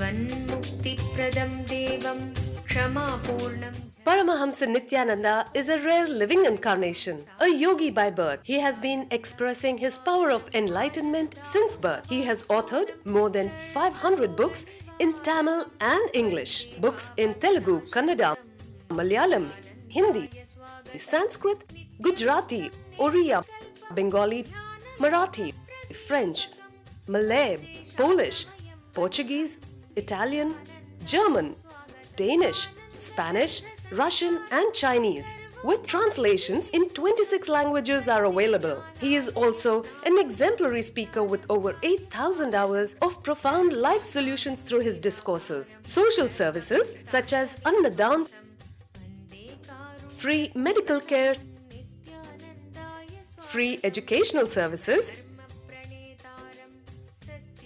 Jivanmukti-pradam devam Kshama-purnam. Paramahamsa Nithyananda is a rare living incarnation, a yogi by birth. He has been expressing his power of enlightenment since birth. He has authored more than 500 books in Tamil and English, books in Telugu, Kannada, Malayalam, Hindi, Sanskrit, Gujarati, Oriya, Bengali, Marathi, French, Malay, Polish, Portuguese, Italian, German, Danish, Spanish, Russian and Chinese, with translations in 26 languages are available. He is also an exemplary speaker with over 8,000 hours of profound life solutions through his discourses. Social services such as Annadan, free medical care, free educational services,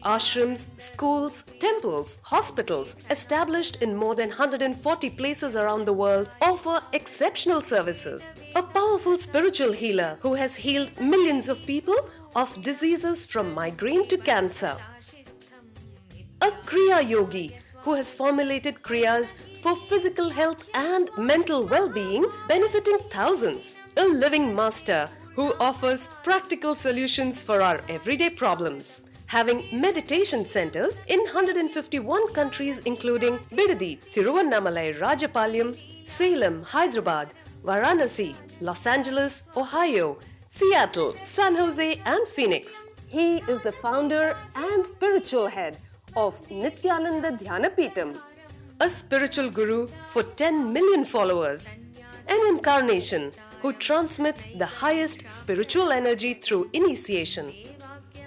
ashrams, schools, temples, hospitals, established in more than 140 places around the world, offer exceptional services. A powerful spiritual healer who has healed millions of people of diseases from migraine to cancer. A Kriya Yogi who has formulated Kriyas for physical health and mental well-being, benefiting thousands. A living master who offers practical solutions for our everyday problems. Having meditation centers in 151 countries including Bidadi, Tiruvannamalai, Rajapalyam, Salem, Hyderabad, Varanasi, Los Angeles, Ohio, Seattle, San Jose and Phoenix. He is the founder and spiritual head of Nithyananda Dhyanapitham, a spiritual guru for 10 million followers, an incarnation who transmits the highest spiritual energy through initiation.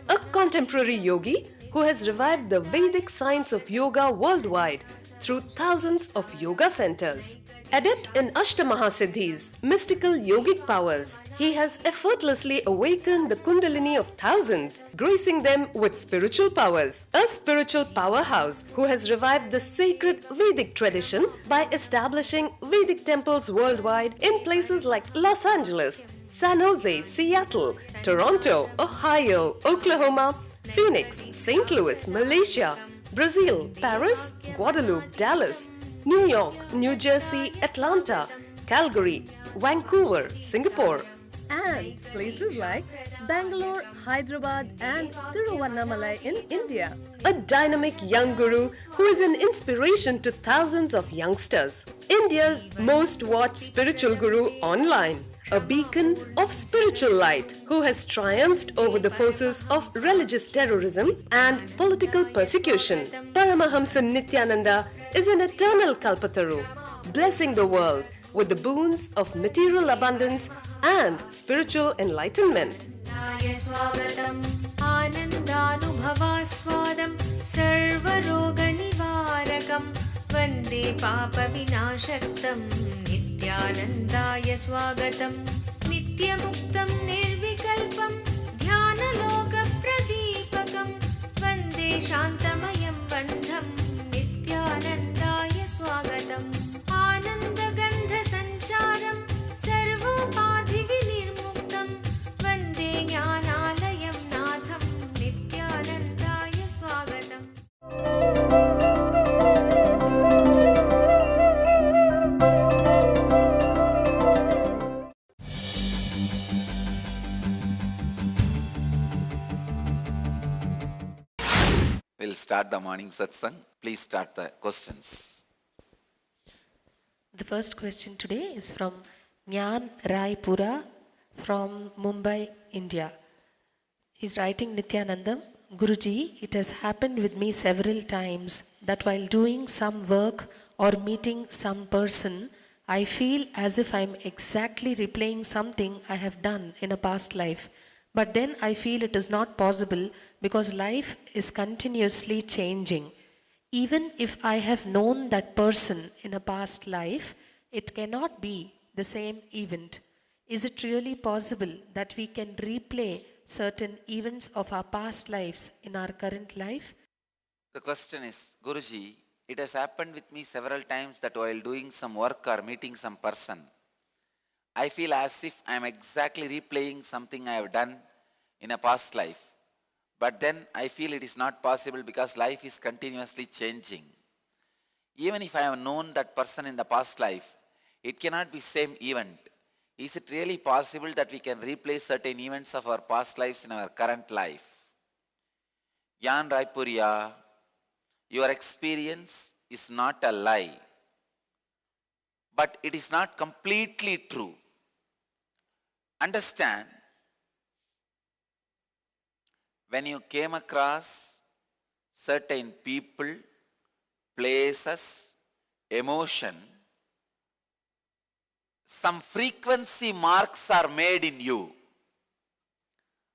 A contemporary yogi who has revived the Vedic science of yoga worldwide through thousands of yoga centers. Adept in Ashtamahasiddhis, mystical yogic powers, he has effortlessly awakened the kundalini of thousands, gracing them with spiritual powers. A spiritual powerhouse who has revived the sacred Vedic tradition by establishing Vedic temples worldwide in places like Los Angeles, San Jose, Seattle, Toronto, Ohio, Oklahoma, Phoenix, St. Louis, Malaysia, Brazil, Paris, Guadeloupe, Dallas, New York, New Jersey, Atlanta, Calgary, Vancouver, Singapore, and places like Bangalore, Hyderabad, and Tiruvannamalai in India. A dynamic young guru who is an inspiration to thousands of youngsters. India's most watched spiritual guru online. A beacon of spiritual light who has triumphed over the forces of religious terrorism and political persecution. Paramahamsa Nithyananda is an eternal Kalpataru, blessing the world with the boons of material abundance and spiritual enlightenment. Anandanubhavaswadam sarvaroganivarakam Vande Papa Vinashaktam Nithyanandaya Swagatam Nityamuktam Nirvikalpam Dhyana Pradipakam Vande Shantamayam Bandham Nithyanandaya Swagatam Ananda Gandha Sancharam Sarvopadhi Vinirmuktam Vande Jnanalayam Natham Nithyanandaya Swagatam. We'll start the morning satsang. Please start the questions. The first question today is from Nyan Raipura from Mumbai, India. He's writing Nithyanandam. Guruji, it has happened with me several times that while doing some work or meeting some person, I feel as if I'm exactly replaying something I have done in a past life. But then I feel it is not possible because life is continuously changing. Even if I have known that person in a past life, it cannot be the same event. Is it really possible that we can replay certain events of our past lives in our current life? The question is, Guruji, it has happened with me several times that while doing some work or meeting some person, I feel as if I am exactly replaying something I have done in a past life. But then I feel it is not possible because life is continuously changing. Even if I have known that person in the past life, it cannot be same event. Is it really possible that we can replace certain events of our past lives in our current life? Yan Raipuriya, your experience is not a lie, but it is not completely true. Understand, when you came across certain people, places, emotion, some frequency marks are made in you.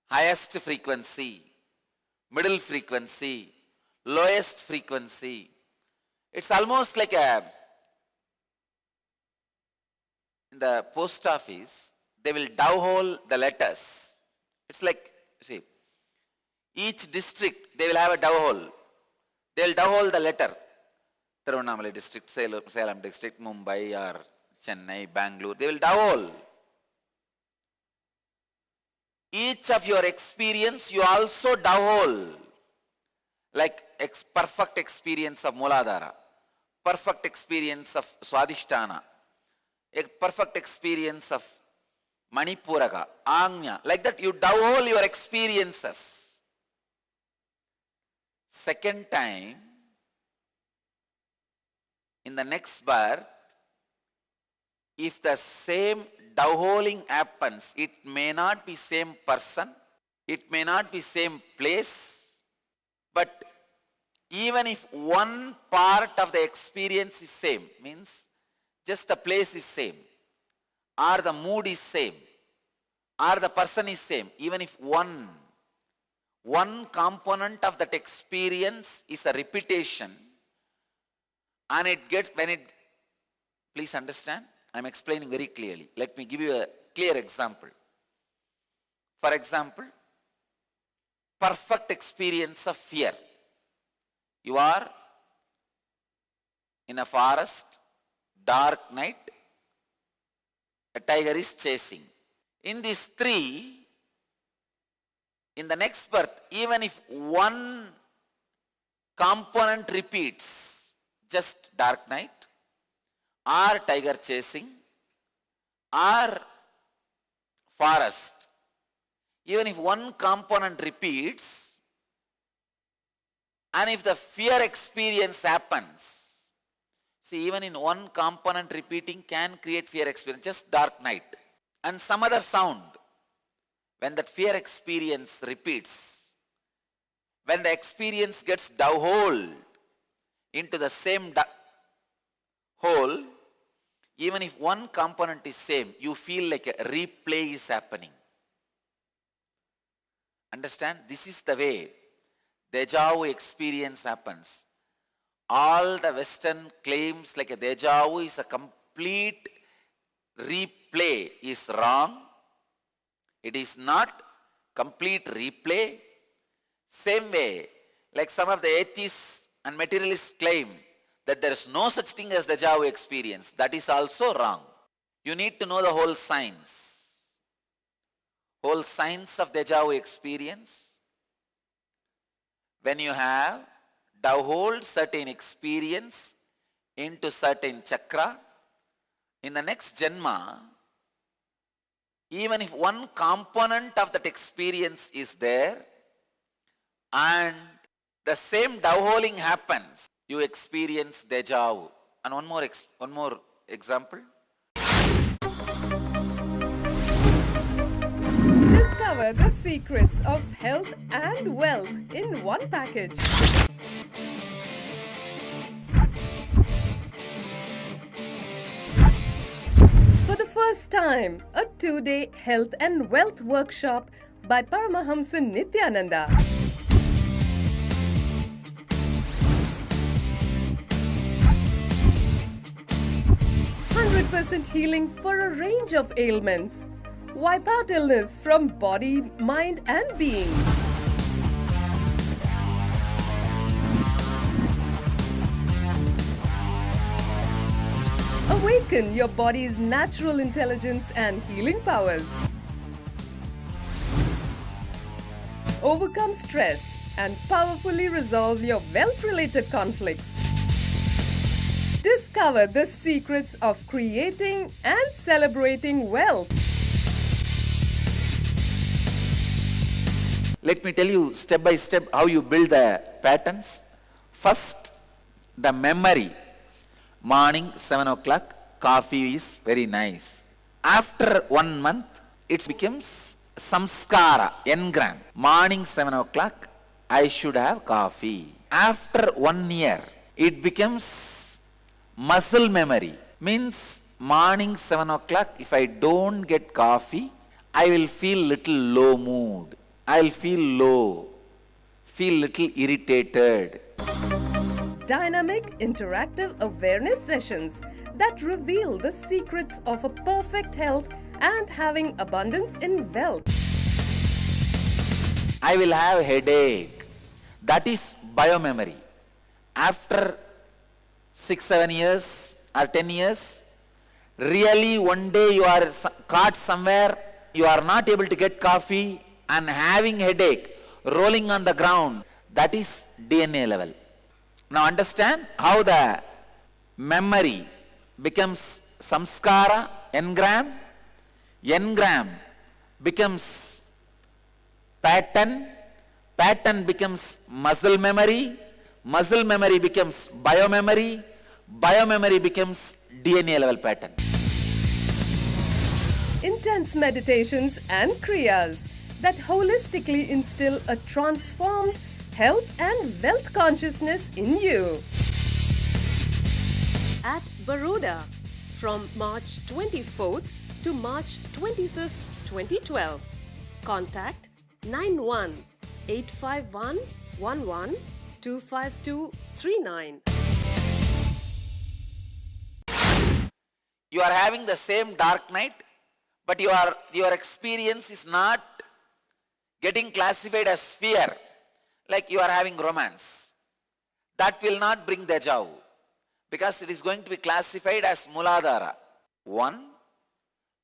Highest frequency, middle frequency, lowest frequency. It's almost like in the post office, they will dovehole the letters. It's like, see, each district, they will have a dovehole. They will dovehole the letter. Tirunamala district, Salem district, Mumbai or Chennai, Bangalore, they will dovehole. Each of your experience, you also dovehole. Like perfect experience of Muladhara, perfect experience of Swadhisthana, a perfect experience of Manipuraga, Agnya. Like that you dovehole your experiences. Second time, in the next birth, if the same doveholing happens, it may not be same person, it may not be same place, but even if one part of the experience is same, means just the place is same, or the mood is same, or the person is same, even if one component of that experience is a repetition, and please understand, I am explaining very clearly. Let me give you a clear example. For example, perfect experience of fear. You are in a forest, dark night, a tiger is chasing. In these three, in the next birth, even if one component repeats, just dark night, or tiger chasing, or forest, even if one component repeats, and if the fear experience happens, see, even in one component repeating can create fear experience, just dark night, and some other sound, when that fear experience repeats, when the experience gets doveholed into the same hole, even if one component is same, you feel like a replay is happening. Understand? This is the way deja vu experience happens. All the Western claims like a deja vu is a complete replay is wrong. It is not complete replay. Same way, like some of the atheists and materialists claim that there is no such thing as deja vu experience. That is also wrong. You need to know the whole science. Whole science of deja vu experience. When you have doveholed certain experience into certain chakra, in the next Janma, even if one component of that experience is there and the same doveholing happens, you experience deja vu. And one more example. Discover the secrets of health and wealth in one package. For the first time, a 2-day health and wealth workshop by Paramahamsa Nithyananda. 100% healing for a range of ailments. Wipe out illness from body, mind and being. Awaken your body's natural intelligence and healing powers. overcome stress, and powerfully resolve your wealth-related conflicts. Discover the secrets of creating and celebrating wealth. Let me tell you step by step how you build the patterns. First, the memory. Morning 7 o'clock, coffee is very nice. After 1 month, it becomes samskara, engram. Morning 7 o'clock, I should have coffee. After 1 year, it becomes muscle memory. Means morning 7 o'clock, if I don't get coffee, I will feel little low mood. I will feel low, feel little irritated. Dynamic interactive awareness sessions that reveal the secrets of a perfect health and having abundance in wealth. I will have headache. That is biomemory. After 6, 7 years or 10 years, really one day you are caught somewhere, you are not able to get coffee and having headache, rolling on the ground. That is DNA level. Now understand how the memory becomes samskara, engram. Engram becomes pattern. Pattern becomes muscle memory. Muscle memory becomes biomemory. Biomemory becomes DNA level pattern. Intense meditations and kriyas that holistically instill a transformed health and wealth consciousness in you. At Baroda, from March 24th to March 25th, 2012. Contact 91-851-11-25239. You are having the same dark night, but your experience is not getting classified as fear, like you are having romance. That will not bring deja vu, because it is going to be classified as muladhara.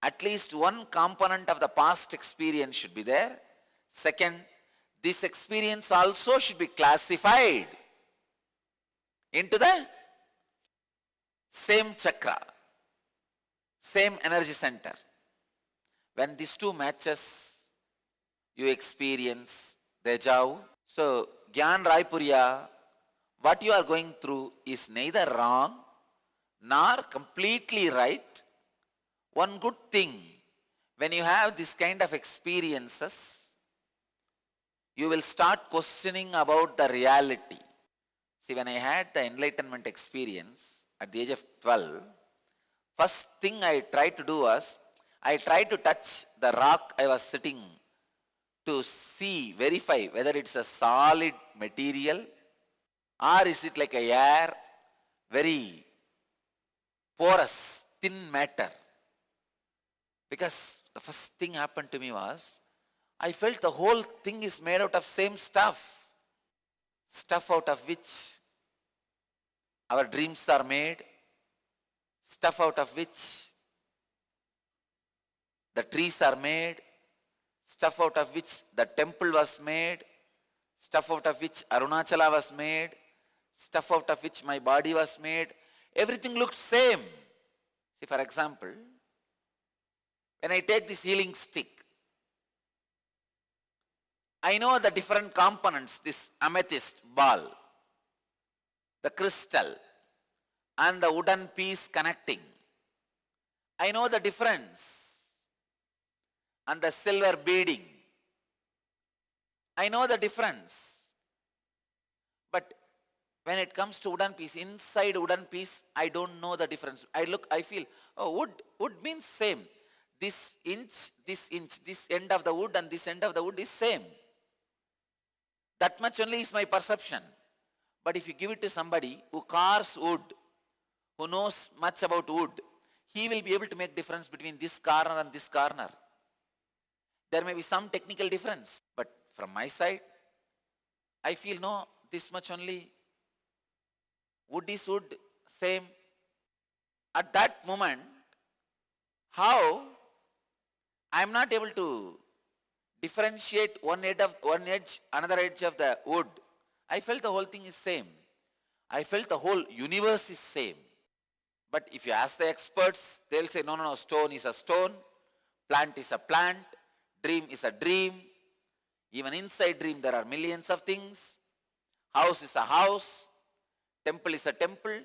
At least one component of the past experience should be there. Second, this experience also should be classified into the same chakra, same energy center. When these two matches, you experience deja vu. So, Gyan Raipuriya, what you are going through is neither wrong nor completely right. One good thing, when you have this kind of experiences, you will start questioning about the reality. See, when I had the enlightenment experience at the age of 12, first thing I tried to do was, I tried to touch the rock I was sitting to see, verify whether it's a solid material or is it like a air, very porous, thin matter. Because the first thing happened to me was, I felt the whole thing is made out of same stuff. Stuff out of which our dreams are made. Stuff out of which the trees are made. Stuff out of which the temple was made. Stuff out of which Arunachala was made. Stuff out of which my body was made. Everything looked same. See, for example, when I take this healing stick, I know the different components, this amethyst ball, the crystal, and the wooden piece connecting. I know the difference. And the silver beading. I know the difference. But when it comes to wooden piece, inside wooden piece, I don't know the difference. I feel, oh, wood means same. This inch, this end of the wood and this end of the wood is same. That much only is my perception. But if you give it to somebody who carves wood, who knows much about wood, he will be able to make difference between this corner and this corner. There may be some technical difference, but from my side, I feel no, this much only. Wood is wood, same. At that moment, how I am not able to differentiate one edge, another edge of the wood, I felt the whole thing is same. I felt the whole universe is same. But if you ask the experts, they'll say, no, no, no, stone is a stone, plant is a plant, dream is a dream. Even inside dream there are millions of things. House is a house, temple is a temple.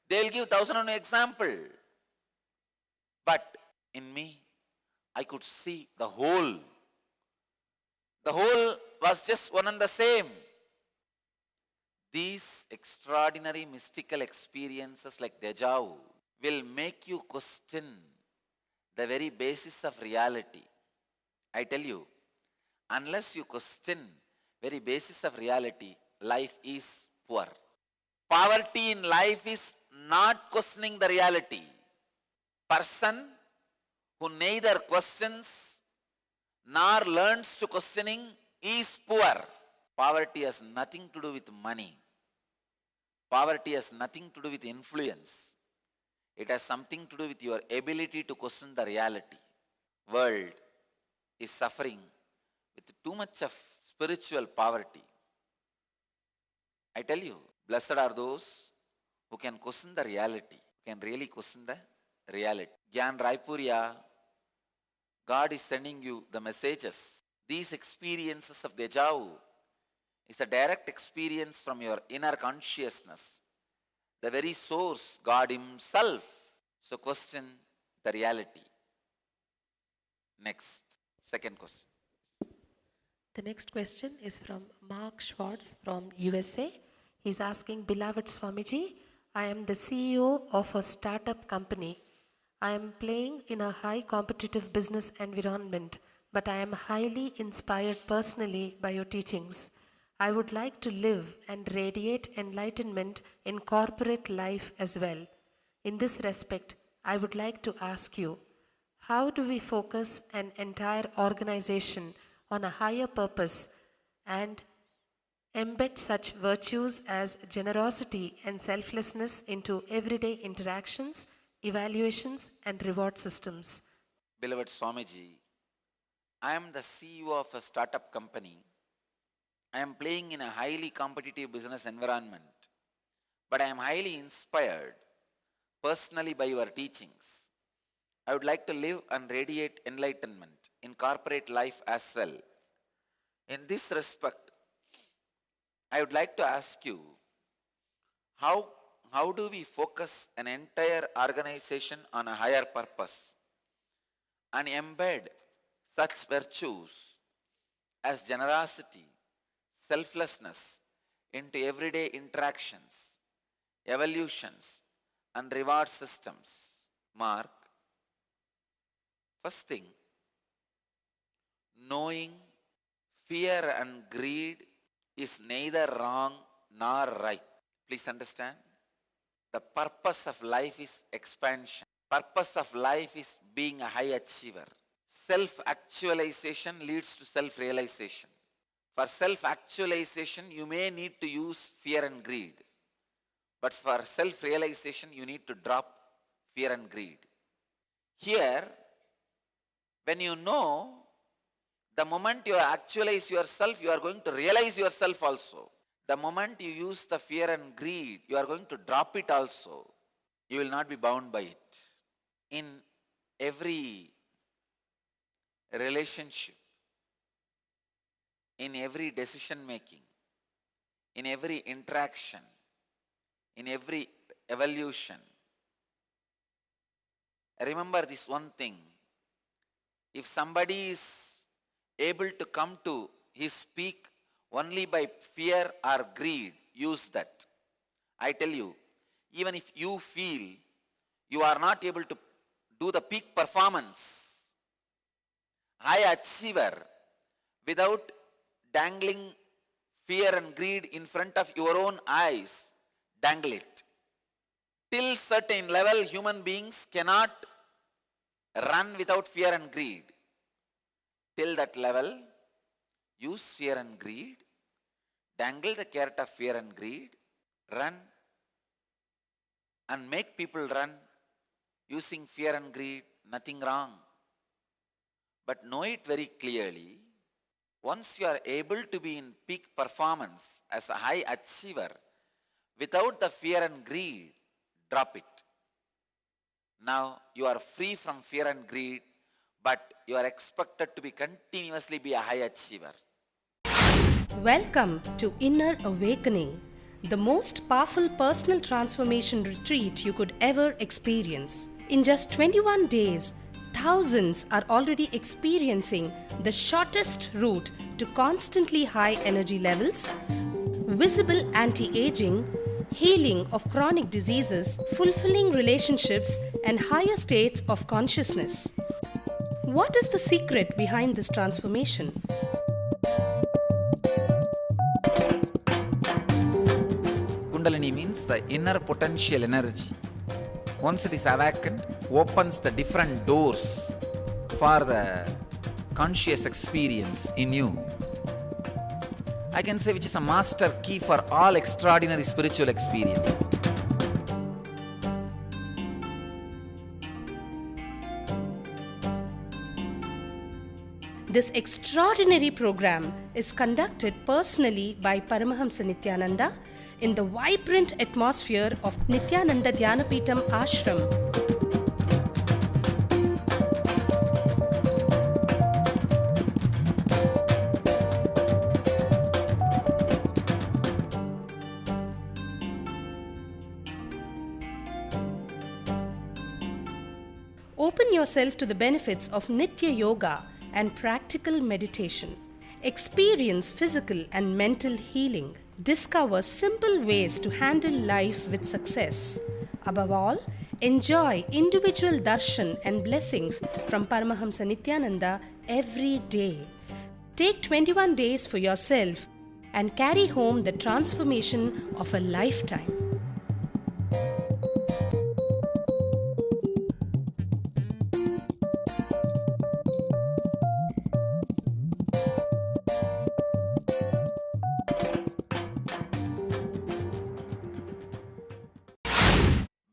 They'll give 1,001 example. But in me, I could see the whole. The whole was just one and the same. These extraordinary mystical experiences like deja vu will make you question the very basis of reality. I tell you, unless you question very basis of reality, life is poor. Poverty in life is not questioning the reality. Person who neither questions nor learns to questioning is poor. Poverty has nothing to do with money. Poverty has nothing to do with influence. It has something to do with your ability to question the reality. World is suffering with too much of spiritual poverty. I tell you, blessed are those who can question the reality, who can really question the reality. Gyan Raipurya, God is sending you the messages. These experiences of deja vu is a direct experience from your inner consciousness, the very source, God Himself. So question the reality. Next, second question. The next question is from Mark Schwartz from USA. He's asking, Beloved Swamiji, I am the CEO of a startup company. I am playing in a high competitive business environment, but I am highly inspired personally by your teachings. I would like to live and radiate enlightenment in corporate life as well. In this respect, I would like to ask you, how do we focus an entire organization on a higher purpose and embed such virtues as generosity and selflessness into everyday interactions, evaluations, and reward systems? Beloved Swamiji, I am the CEO of a startup company. I am playing in a highly competitive business environment, but I am highly inspired personally by your teachings. I would like to live and radiate enlightenment in corporate life as well. In this respect, I would like to ask you, how do we focus an entire organization on a higher purpose and embed such virtues as generosity, selflessness into everyday interactions, evolutions, and reward systems? Mark, first thing, knowing fear and greed is neither wrong nor right. Please understand. The purpose of life is expansion. Purpose of life is being a high achiever. Self-actualization leads to self-realization. For self-actualization, you may need to use fear and greed. But for self-realization, you need to drop fear and greed. Here, when you know, the moment you actualize yourself, you are going to realize yourself also. The moment you use the fear and greed, you are going to drop it also. You will not be bound by it. In every relationship, in every decision making, in every interaction, in every evolution, remember this one thing. If somebody is able to come to his peak only by fear or greed, use that. I tell you, even if you feel you are not able to do the peak performance, high achiever, without dangling fear and greed in front of your own eyes, dangle it. Till certain level, human beings cannot run without fear and greed. Till that level, use fear and greed, dangle the carrot of fear and greed, run and make people run using fear and greed, nothing wrong. But know it very clearly, Once you are able to be in peak performance as a high achiever without the fear and greed, drop it. Now you are free from fear and greed, but you are expected to be continuously be a high achiever. Welcome to Inner Awakening, the most powerful personal transformation retreat you could ever experience. In just 21 days, thousands are already experiencing the shortest route to constantly high energy levels, visible anti-aging, healing of chronic diseases, fulfilling relationships, and higher states of consciousness. What is the secret behind this transformation? Kundalini means the inner potential energy. Once it is awakened, opens the different doors for the conscious experience in you. I can say which is a master key for all extraordinary spiritual experiences. This extraordinary program is conducted personally by Paramahamsa Nithyananda in the vibrant atmosphere of Nithyananda Dhyanapitham Ashram. Open yourself to the benefits of Nitya Yoga and practical meditation. Experience physical and mental healing. Discover simple ways to handle life with success. Above all, enjoy individual darshan and blessings from Paramahamsa Nithyananda every day. Take 21 days for yourself and carry home the transformation of a lifetime.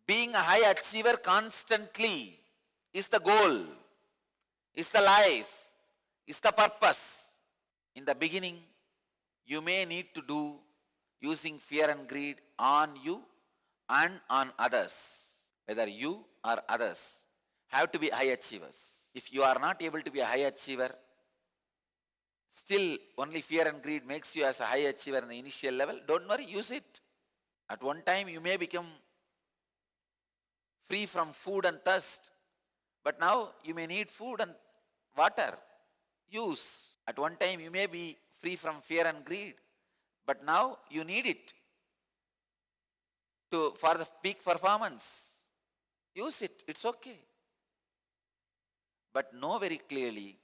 Being a high achiever constantly is the goal, is the life, is the purpose. In the beginning, you may need to do using fear and greed on you and on others. Whether you or others have to be high achievers. If you are not able to be a high achiever, still only fear and greed makes you as a high achiever in the initial level, don't worry, use it. At one time you may become free from food and thirst, but now you may need food and water. Use. At one time you may be free from fear and greed, but now you need it for the peak performance. Use it, it's okay. But know very clearly,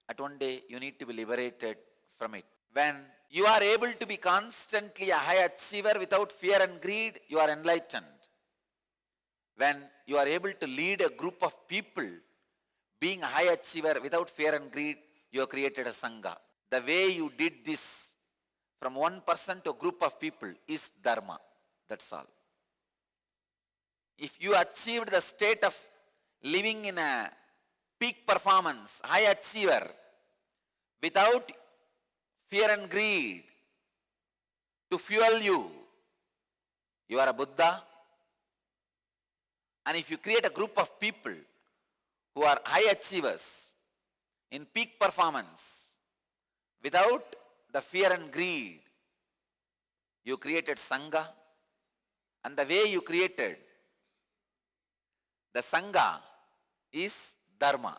at one day you need to be liberated from it. When you are able to be constantly a high achiever without fear and greed, you are enlightened. When you are able to lead a group of people, being a high achiever without fear and greed, you have created a Sangha. The way you did this from one person to a group of people is Dharma. That's all. If you achieved the state of living in a peak performance, high achiever, without fear and greed to fuel you, you are a Buddha. And if you create a group of people who are high achievers in peak performance without the fear and greed, you created Sangha. And the way you created the Sangha is Dharma.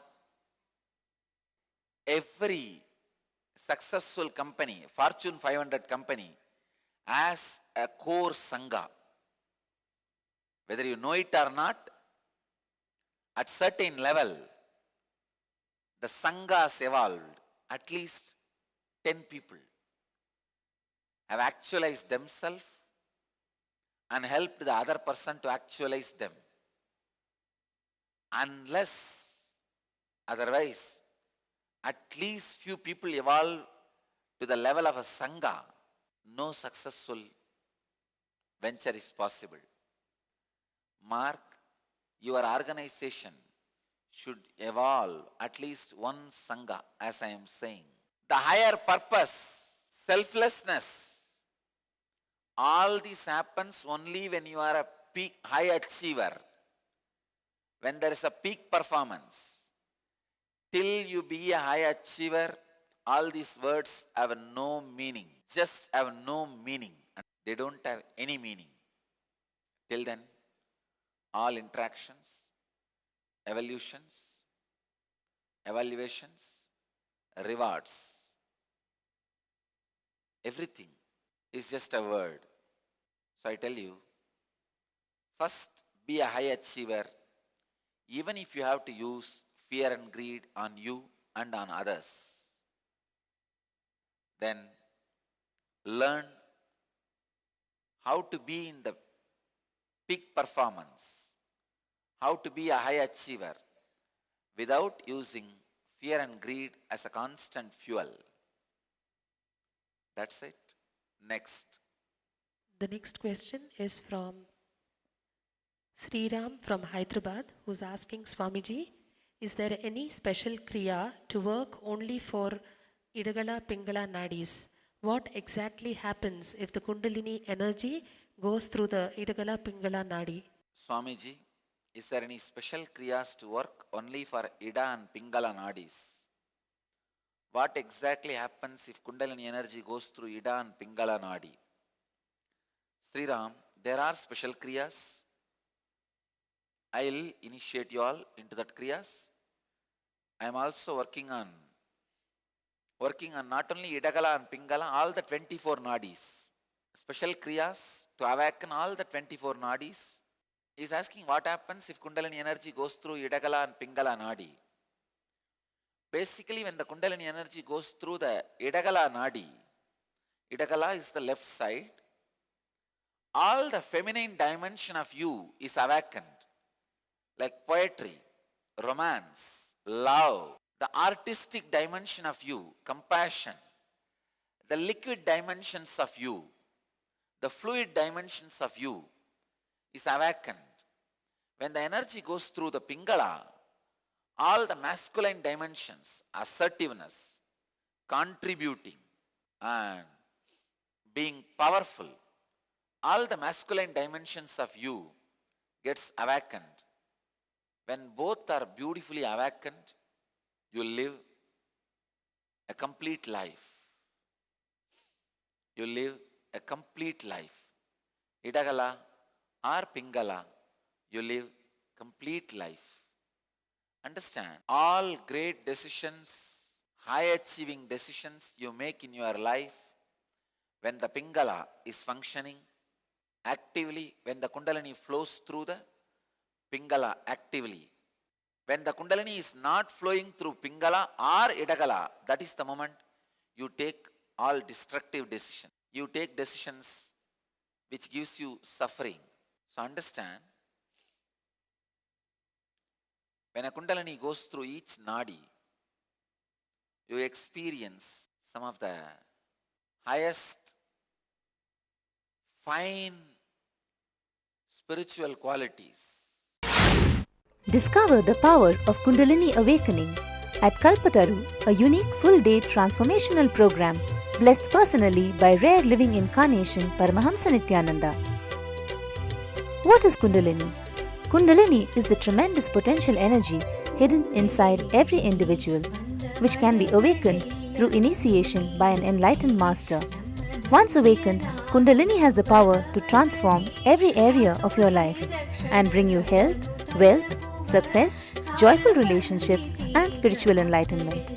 Every successful company, Fortune 500 company, has a core Sangha. Whether you know it or not, at certain level, the Sangha has evolved. At least 10 people have actualized themselves and helped the other person to actualize them. Unless, otherwise, at least few people evolve to the level of a Sangha, no successful venture is possible. Mark, your organization should evolve at least one Sangha, as I am saying. the higher purpose, selflessness. All this happens only when you are a peak high achiever, when there is a peak performance. Till you be a high achiever, all these words have no meaning, just have no meaning. They don't have any meaning. Till then, all interactions, evolutions, evaluations, rewards, everything is just a word. So I tell you, first be a high achiever, even if you have to use fear and greed on you and on others. Then learn how to be in the peak performance, how to be a high achiever without using fear and greed as a constant fuel. That's it. Next. The next question is from Sriram from Hyderabad, who's asking Swamiji, is there any special kriya to work only for Idagala Pingala Nadis? What exactly happens if the Kundalini energy goes through the Idagala Pingala Nadi? Swamiji, is there any special kriyas to work only for Ida and Pingala Nadis? What exactly happens if Kundalini energy goes through Ida and Pingala Nadi? Sri Ram, there are special kriyas. I will initiate you all into that kriyas. I am also working on not only Idagala and Pingala, all the 24 nadis. Special kriyas to awaken all the 24 nadis. He is asking what happens if Kundalini energy goes through Idagala and Pingala nadi. Basically, when the Kundalini energy goes through the Idagala nadi, Idagala is the left side, all the feminine dimension of you is awakened, like poetry, romance, love, the artistic dimension of you, compassion, the liquid dimensions of you, the fluid dimensions of you is awakened. When the energy goes through the Pingala, all the masculine dimensions, assertiveness, contributing and being powerful, all the masculine dimensions of you gets awakened. When both are beautifully awakened, you live a complete life. You live a complete life. Idagala or Pingala, you live complete life. Understand, all great decisions, high achieving decisions you make in your life, when the Pingala is functioning actively, when the Kundalini flows through the Pingala actively. When the Kundalini is not flowing through Pingala or Idagala, that is the moment you take all destructive decisions. You take decisions which gives you suffering. So understand, when a Kundalini goes through each nadi, you experience some of the highest, fine spiritual qualities. Discover the power of Kundalini Awakening at Kalpataru, a unique full-day transformational program blessed personally by rare living incarnation Paramahamsa Nithyananda. What is Kundalini? Kundalini is the tremendous potential energy hidden inside every individual, which can be awakened through initiation by an enlightened master. Once awakened, Kundalini has the power to transform every area of your life and bring you health, wealth, success, joyful relationships, and spiritual enlightenment.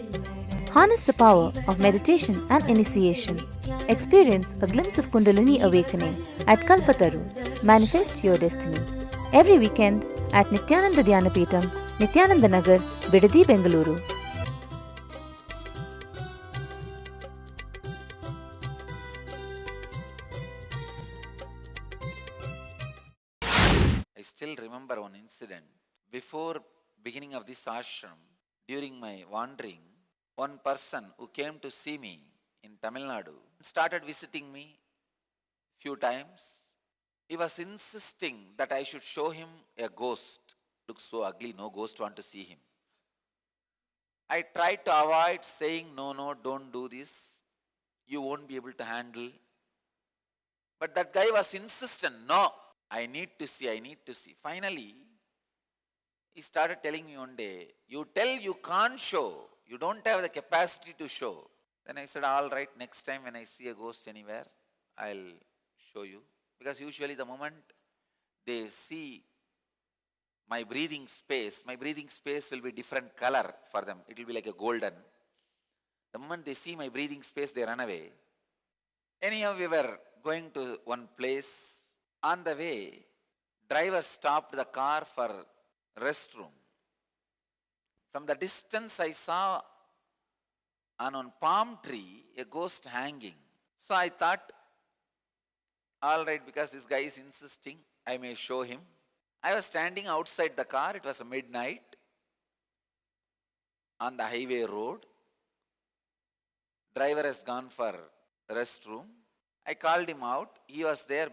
Harness the power of meditation and initiation. Experience a glimpse of Kundalini awakening at Kalpataru. Manifest your destiny. Every weekend at Nithyananda Dhyanapeetham, Nithyananda Nagar, Bidadi, Bengaluru. I still remember one incident. Before beginning of this ashram, during my wandering, one person who came to see me in Tamil Nadu started visiting me few times. He was insisting that I should show him a ghost. Looks so ugly, no ghost want to see him. I tried to avoid saying, no, no, don't do this. You won't be able to handle. But that guy was insistent. No, I need to see, I need to see. Finally, he started telling me one day, you tell you can't show. You don't have the capacity to show. Then I said, all right, next time when I see a ghost anywhere, I'll show you. Because usually the moment they see my breathing space will be different color for them. It will be like a golden. The moment they see my breathing space, they run away. Anyhow, we were going to one place. On the way, driver stopped the car for restroom. From the distance, I saw on one palm tree a ghost hanging. So I thought, all right, because this guy is insisting, I may show him. I was standing outside the car. It was a midnight on the highway road. Driver has gone for restroom. I called him out. He was there.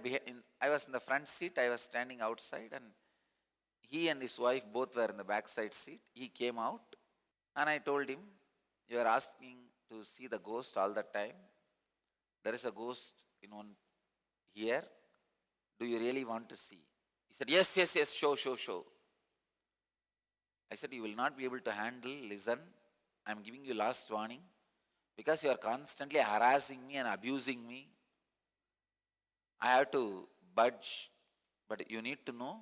I was in the front seat. I was standing outside, and he and his wife both were in the backside seat. He came out, and I told him, you are asking to see the ghost all the time. There is a ghost in one here. Do you really want to see? He said, yes, yes, yes, show. I said, you will not be able to handle, listen. I am giving you last warning. Because you are constantly harassing me and abusing me. I have to budge. But you need to know,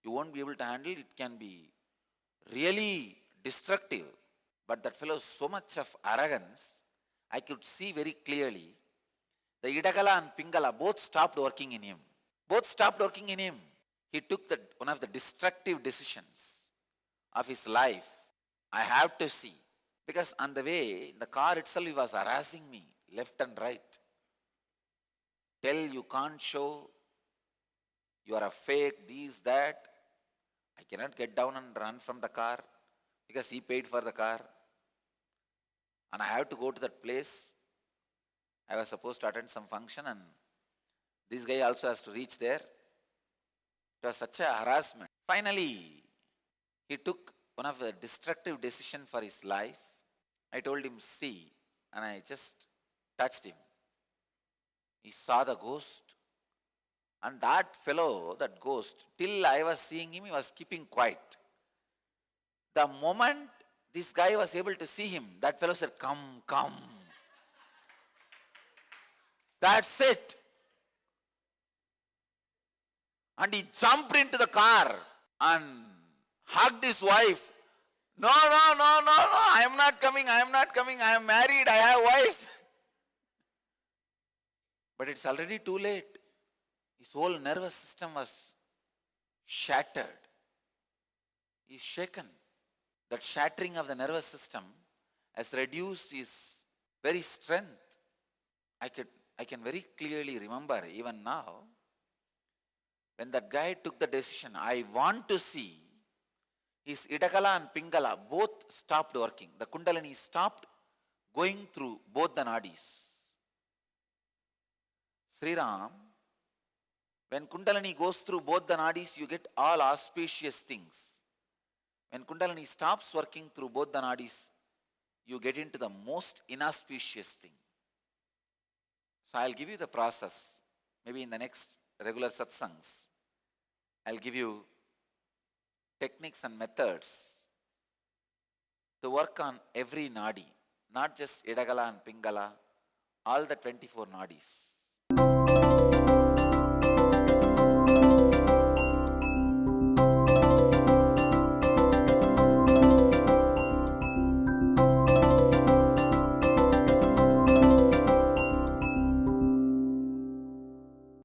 you won't be able to handle. It can be really destructive. But that fellow has so much of arrogance, I could see very clearly. The Idagala and Pingala both stopped working in him. He took one of the destructive decisions of his life. I have to see. Because on the way, in the car itself, he was harassing me left and right. Tell you can't show, you are a fake, this, that. I cannot get down and run from the car because he paid for the car. And I have to go to that place. I was supposed to attend some function, and this guy also has to reach there. It was such a harassment. Finally, he took one of the destructive decisions for his life. I told him, see, and I just touched him. He saw the ghost. And that fellow, that ghost, till I was seeing him, he was keeping quiet. The moment this guy was able to see him, that fellow said, come. That's it. And he jumped into the car and hugged his wife. No, I am not coming, I am married, I have a wife. But it's already too late. His whole nervous system was shattered. He's shaken. That shattering of the nervous system has reduced his very strength. I can very clearly remember even now, when that guy took the decision, I want to see, his Idagala and Pingala both stopped working. The Kundalini stopped going through both the nadis. Sri Ram, when Kundalini goes through both the nadis, you get all auspicious things. When Kundalini stops working through both the nadis, you get into the most inauspicious thing. So I'll give you the process. Maybe in the next regular satsangs, I'll give you techniques and methods to work on every nadi, not just Idagala and Pingala, all the 24 nadis.